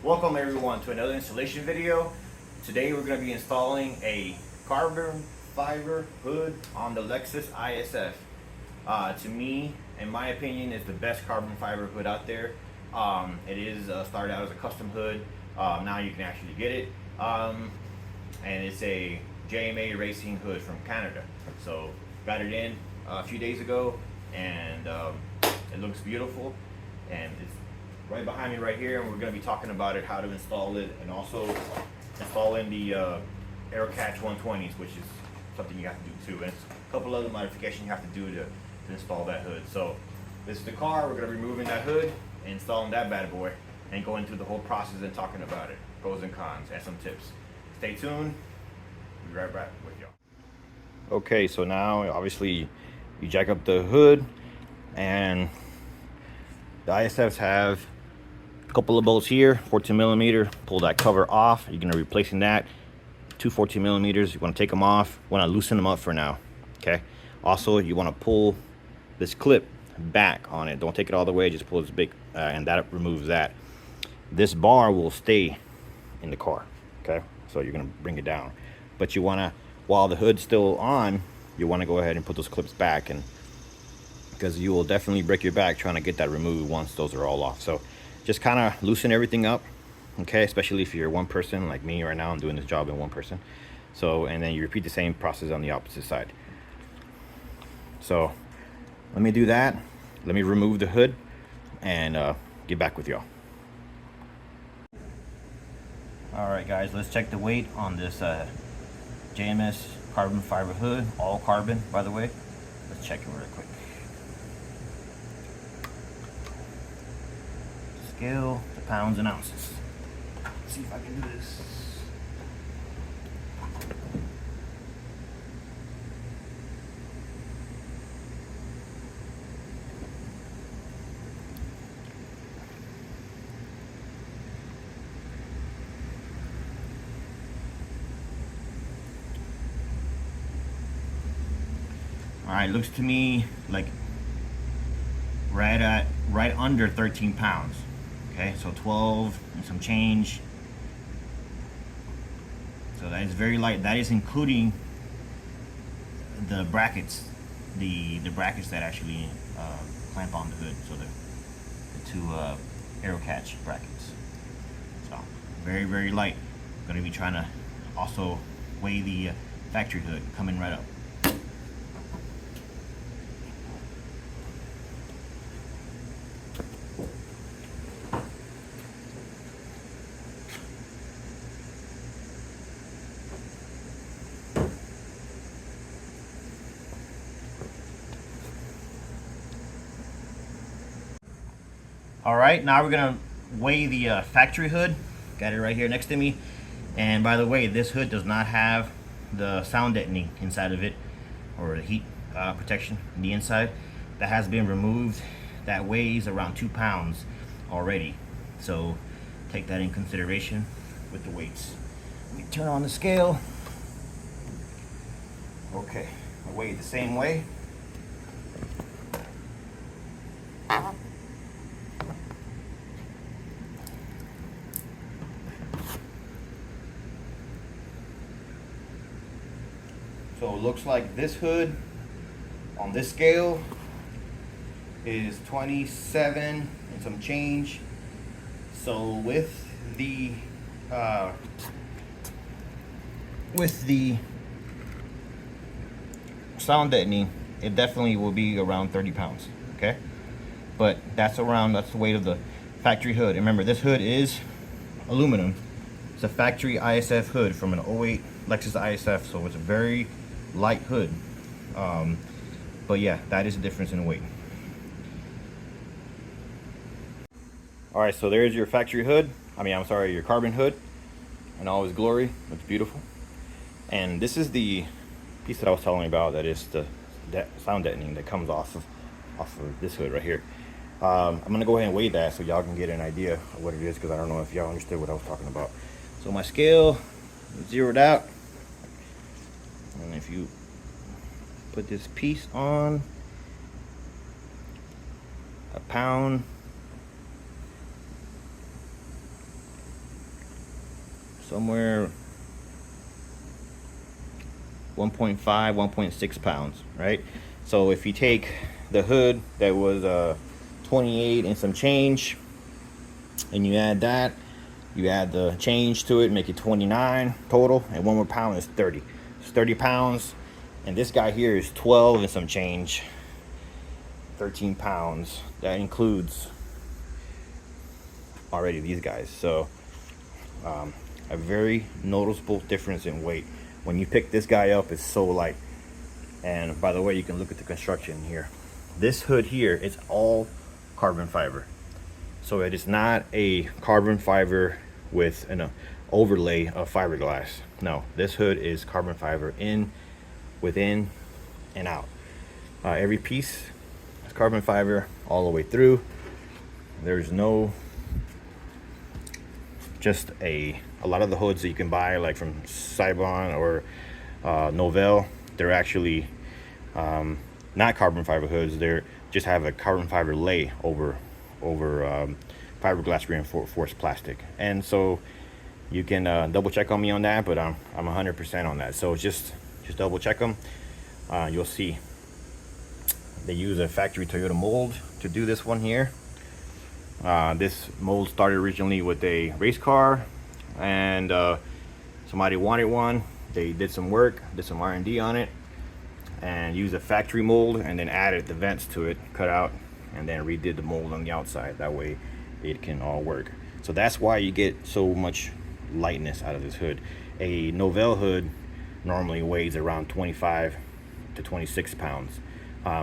Welcome everyone to another installation video. Today we're going to be installing a carbon fiber hood on the Lexus ISF. To me, in my opinion, is the best carbon fiber hood out there. It is started out as a custom hood. Now you can actually get it. And it's a JMA Racing hood from Canada. So got it in a few days ago, and it looks beautiful. And it's right behind me right here, and we're going to be talking about it, how to install it, and also installing the Air Catch 120s, which is something you have to do too, and it's a couple other modifications you have to do to install that hood. So this is the car. We're going to be removing that hood and installing that bad boy and going through the whole process and talking about it, pros and cons, and some tips. Stay tuned. We'll be right back with y'all. Okay, so now obviously you jack up the hood, and the ISFs have a couple of bolts here, 14 millimeter. Pull that cover off. You're gonna be replacing that. Two 14 millimeters. You want to take them off. Want to loosen them up for now. Okay. Also, you want to pull this clip back on it. Don't take it all the way. Just pull this big, and that removes that. This bar will stay in the car. Okay. So you're gonna bring it down, but you want to, while the hood's still on, you want to go ahead and put those clips back, and because you will definitely break your back trying to get that removed once those are all off. So just kind of loosen everything up, okay? Especially if you're one person like me right now. I'm doing this job in one person. So, and then you repeat the same process on the opposite side. So let me do that. Let me remove the hood and get back with y'all. All right, guys, let's check the weight on this JMS carbon fiber hood, all carbon, by the way. Let's check it real quick. Scale the pounds and ounces. Let's see if I can do this. All right, looks to me like right under 13 pounds. Okay, so 12 and some change. So that is very light. That is including the brackets, the brackets that actually clamp on the hood. So the two Aero Catch brackets. So very, very light. I'm going to be trying to also weigh the factory hood coming right up. All right, now we're gonna weigh the factory hood. Got it right here next to me. And by the way, this hood does not have the sound deadening inside of it, or the heat protection on the inside. That has been removed. That weighs around 2 pounds already. So take that in consideration with the weights. Let me turn on the scale. Okay, I weigh it the same way. So it looks like this hood on this scale is 27 and some change. So with the sound deadening, it definitely will be around 30 pounds. Okay, but that's the weight of the factory hood. And remember, this hood is aluminum. It's a factory ISF hood from an '08 Lexus ISF, so it's a very light hood. But yeah, that is the difference in weight. All right, so there's your factory hood. I'm sorry, your carbon hood in all its glory. Looks beautiful. And this is the piece that I was telling you about, that is the sound deadening that comes off of this hood right here. I'm gonna go ahead and weigh that so y'all can get an idea of what it is, because I don't know if y'all understood what I was talking about. So my scale is zeroed out, and if you put this piece on, 1 pound somewhere 1.5, 1.6 pounds, right? So if you take the hood that was 28 and some change, and you add that, you add the change to it, make it 29 total, and 1 more pound is 30. It's 30 pounds, and this guy here is 12 and some change, 13 pounds. That includes already these guys. So a very noticeable difference in weight. When you pick this guy up, it's so light. And by the way, you can look at the construction here. This hood here is all carbon fiber. So it is not a carbon fiber with an overlay of fiberglass. No, this hood is carbon fiber within, and out. Every piece is carbon fiber all the way through. There's no, just a lot of the hoods that you can buy, like from Saibon or Novell, they're actually not carbon fiber hoods. They're just have a carbon fiber lay over fiberglass reinforced plastic. And so you can double check on me on that, but I'm 100% on that. So just double check them. You'll see they use a factory Toyota mold to do this one here. This mold started originally with a race car, and somebody wanted one. They did some work, did some R&D on it, and used a factory mold, and then added the vents to it, cut out, and then redid the mold on the outside. That way it can all work. So that's why you get so much lightness out of this hood. A Novell hood normally weighs around 25 to 26 pounds.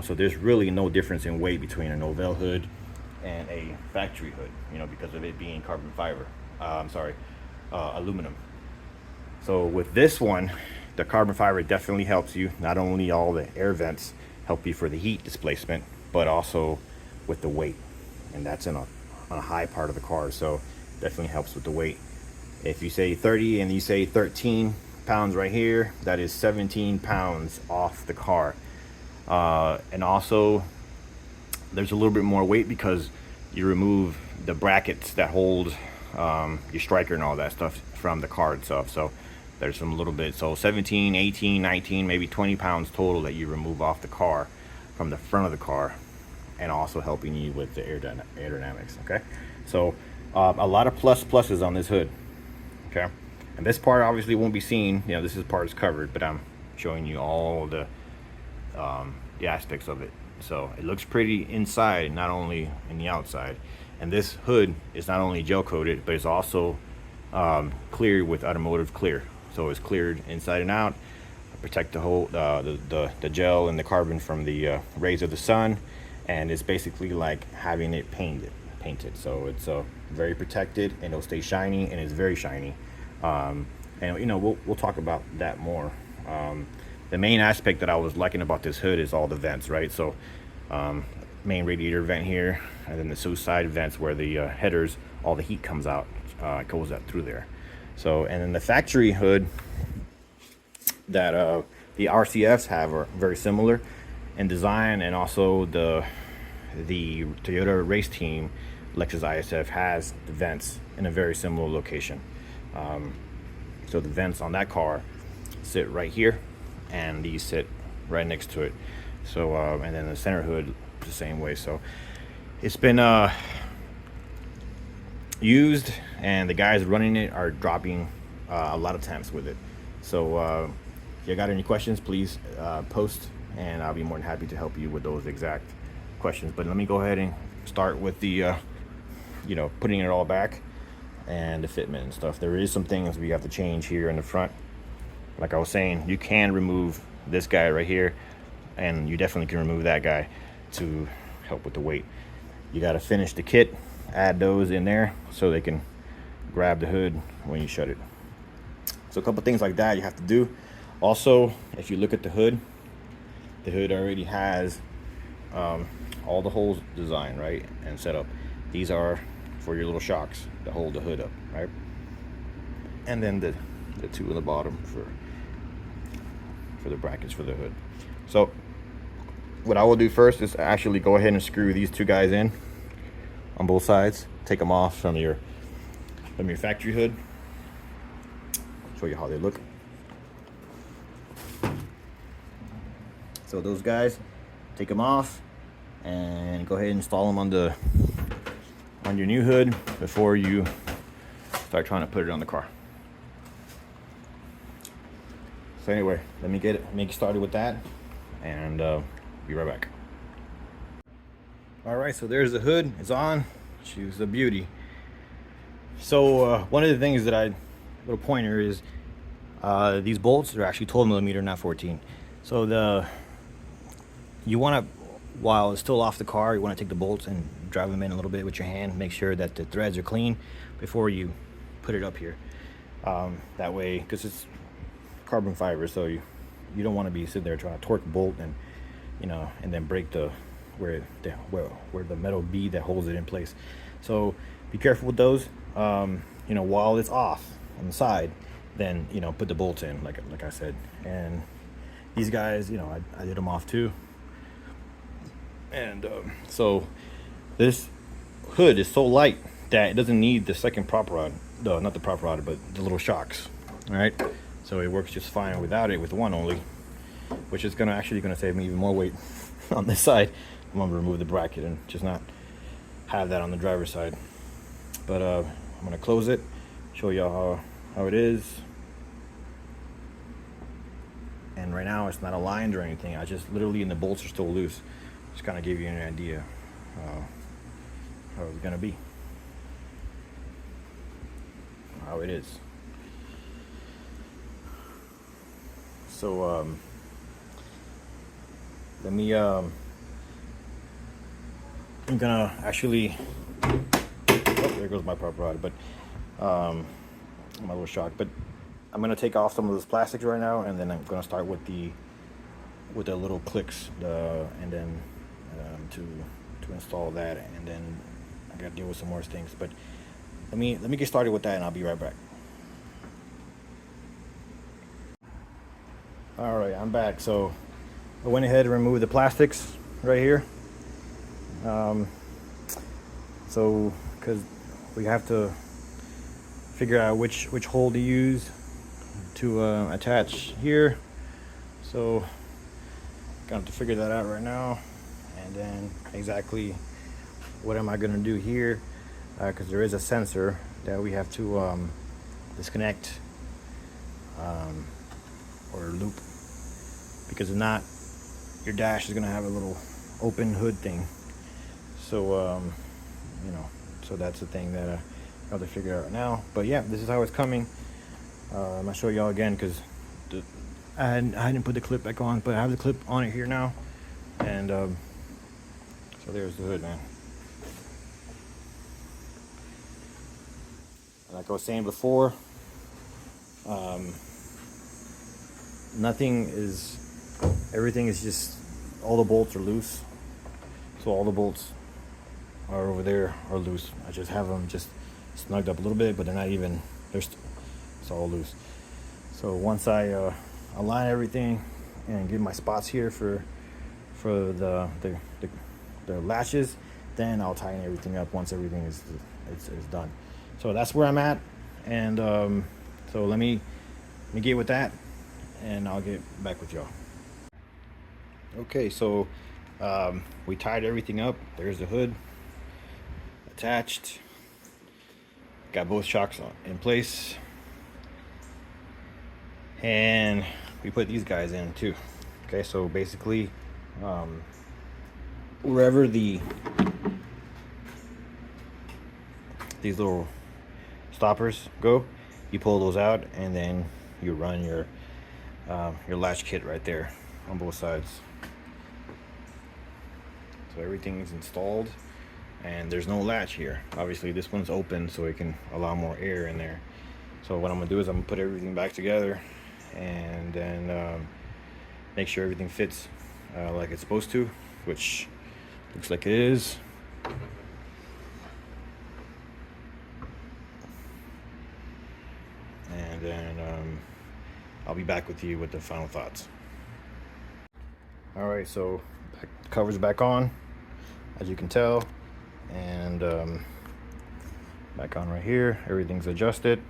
So there's really no difference in weight between a Novell hood and a factory hood, because of it being carbon fiber. Aluminum. So with this one, the carbon fiber definitely helps you. Not only all the air vents help you for the heat displacement, but also with the weight, and that's on a high part of the car, so definitely helps with the weight. If you say 30 and you say 13 pounds right here, that is 17 pounds off the car. And also there's a little bit more weight because you remove the brackets that hold your striker and all that stuff from the car itself. So there's some little bit, so 17, 18, 19, maybe 20 pounds total that you remove off the car from the front of the car, and also helping you with the aerodynamics. Okay, so a lot of pluses on this hood. Okay, and this part obviously won't be seen, this part is covered, but I'm showing you all the aspects of it. So it looks pretty inside, not only in the outside. And this hood is not only gel coated, but it's also cleared with automotive clear. So it's cleared inside and out, protect the whole the gel and the carbon from the rays of the sun, and it's basically like having it painted. So it's very protected, and it'll stay shiny, and it's very shiny. And we'll talk about that more. The main aspect that I was liking about this hood is all the vents, right? So main radiator vent here, and then the suicide vents where the headers, all the heat comes out, goes out through there. So, and then the factory hood that the RCFs have are very similar in design, and also the Toyota race team Lexus ISF has the vents in a very similar location. So the vents on that car sit right here, and these sit right next to it. So and then the center hood the same way. So it's been used, and the guys running it are dropping a lot of temps with it. So if you got any questions, please post, and I'll be more than happy to help you with those exact questions. But let me go ahead and start with the putting it all back and the fitment and stuff. There is some things we have to change here in the front. Like I was saying, you can remove this guy right here, and you definitely can remove that guy to help with the weight. You got to finish the kit, add those in there so they can grab the hood when you shut it. So a couple things like that you have to do. Also, if you look at the hood already has all the holes designed, right, and set up. These are for your little shocks that hold the hood up, right? And then the two in the bottom for the brackets for the hood. So what I will do first is actually go ahead and screw these two guys in on both sides. Take them off from your factory hood, show you how they look. So those guys, take them off and go ahead and install them on your new hood before you start trying to put it on the car. So anyway, let me make started with that, and be right back. All right, so there's the hood. It's on. She's a beauty. So one of the things that little pointer is these bolts are actually 12 millimeter, not 14. So you want to, while it's still off the car, you want to take the bolts and drive them in a little bit with your hand. Make sure that the threads are clean before you put it up here. That way, because it's carbon fiber, so you don't want to be sitting there trying to torque a bolt and and then break where the metal bead that holds it in place. So be careful with those. While it's off on the side, then put the bolts in like I said. And these guys, I did them off too. And so this hood is so light that it doesn't need the second prop rod, not the prop rod, but the little shocks. All right, so it works just fine without it, with one only, which is actually gonna save me even more weight on this side. I'm gonna remove the bracket and just not have that on the driver's side. But I'm gonna close it, show y'all how it is. And right now it's not aligned or anything. I just literally, and the bolts are still loose. Just kind of give you an idea how it's gonna be, how it is. So let me I'm gonna actually, oh, there goes my prop rod, but my little shock. But I'm gonna take off some of those plastics right now, and then I'm gonna start with the little clicks, and then to install that, and then I gotta deal with some more things. But let me get started with that, and I'll be right back. All right, I'm back. So I went ahead and removed the plastics right here. So because we have to figure out which hole to use to attach here. So got to figure that out right now, and then exactly what am I going to do here, because there is a sensor that we have to disconnect or loop, because if not, your dash is going to have a little open hood thing. So so that's the thing that I have to figure out now. But yeah, this is how it's coming. I'm gonna show y'all again, because I didn't put the clip back on, but I have the clip on it here now. And so there's the hood, man. Like I was saying before, everything is just, all the bolts are loose. So all the bolts are over there are loose. I just have them just snugged up a little bit, but they're not even, it's all loose. So once I align everything and get my spots here for the latches, then I'll tighten everything up once everything is done. So that's where I'm at, and so let me get with that, and I'll get back with y'all. Okay, so we tied everything up. There's the hood attached. Got both shocks in place, and we put these guys in too. Okay, so basically wherever these little stoppers go, you pull those out, and then you run your latch kit right there on both sides. So everything's installed, and there's no latch here. Obviously this one's open, so it can allow more air in there. So what I'm gonna do is I'm gonna put everything back together, and then make sure everything fits like it's supposed to, which looks like it is. And then I'll be back with you with the final thoughts. All right, so cover's back on, as you can tell, and back on right here. Everything's adjusted.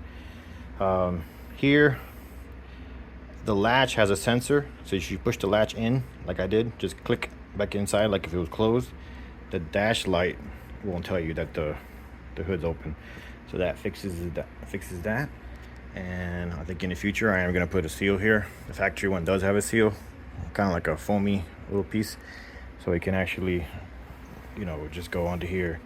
here, the latch has a sensor, so you should push the latch in like I did, just click back inside like if it was closed. The dash light won't tell you that the hood's open, so that fixes that. And I think in the future I am going to put a seal here. The factory one does have a seal, kind of like a foamy little piece, so it can actually, you know, just go onto here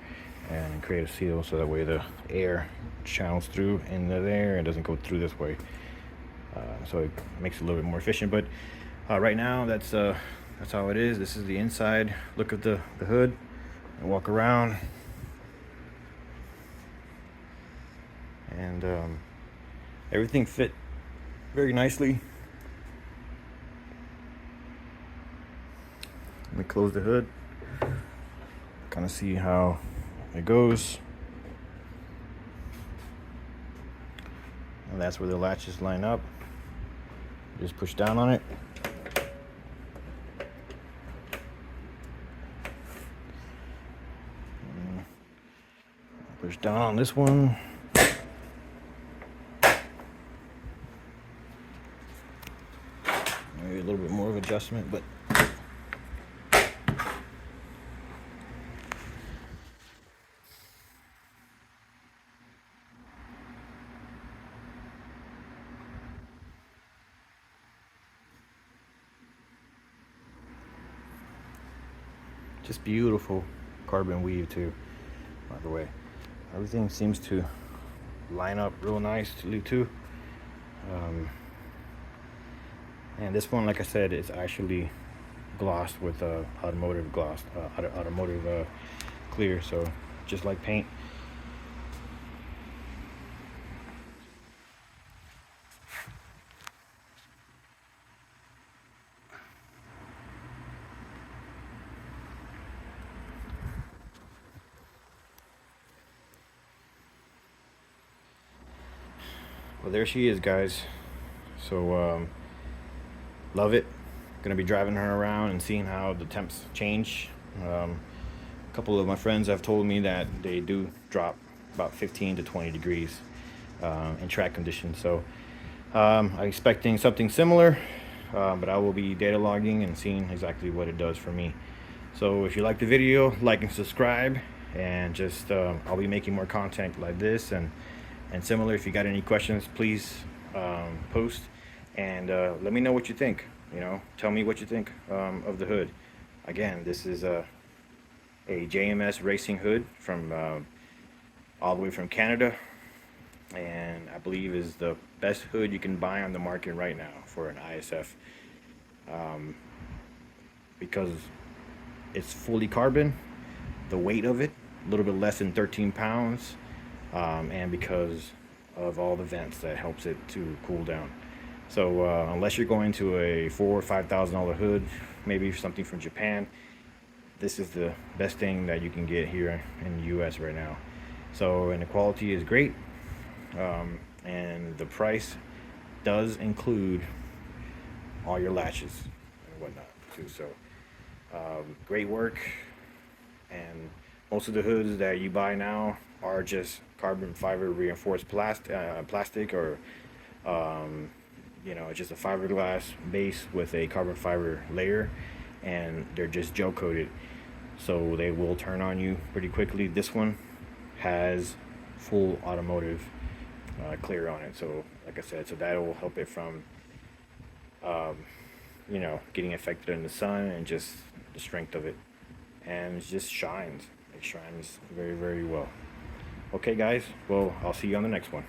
and create a seal, so that way the air channels through into there and doesn't go through this way. So it makes it a little bit more efficient. But right now that's how it is. This is the inside look of the hood. And walk around, and everything fit very nicely. Let me close the hood, kind of see how it goes. And that's where the latches line up. Just push down on it. Push down on this one. Maybe a little bit more of adjustment, but just beautiful carbon weave too, by the way. Everything seems to line up real nicely too. And this one, like I said, is actually glossed with automotive gloss, automotive clear, so just like paint. Well, there she is, guys. So love it. Gonna be driving her around and seeing how the temps change. A couple of my friends have told me that they do drop about 15 to 20 degrees in track conditions. So I'm expecting something similar, but I will be data logging and seeing exactly what it does for me. So if you like the video, like and subscribe, and just I'll be making more content like this and similar. If you got any questions, please post and let me know what you think. You know, tell me what you think of the hood. Again, this is a JMS racing hood from all the way from Canada, and I believe is the best hood you can buy on the market right now for an ISF, because it's fully carbon, the weight of it a little bit less than 13 pounds, and because of all the vents that helps it to cool down. So unless you're going to a $4,000 or $5,000 hood, maybe something from Japan, this is the best thing that you can get here in the US right now. So, and the quality is great, and the price does include all your latches and whatnot too. So great work. And most of the hoods that you buy now are just carbon fiber reinforced plastic, or you know, it's just a fiberglass base with a carbon fiber layer, and they're just gel coated, so they will turn on you pretty quickly. This one has full automotive clear on it, so like I said, so that will help it from you know, getting affected in the sun, and just the strength of it, and it just shines. It shines very, very well. Okay guys, well, I'll see you on the next one.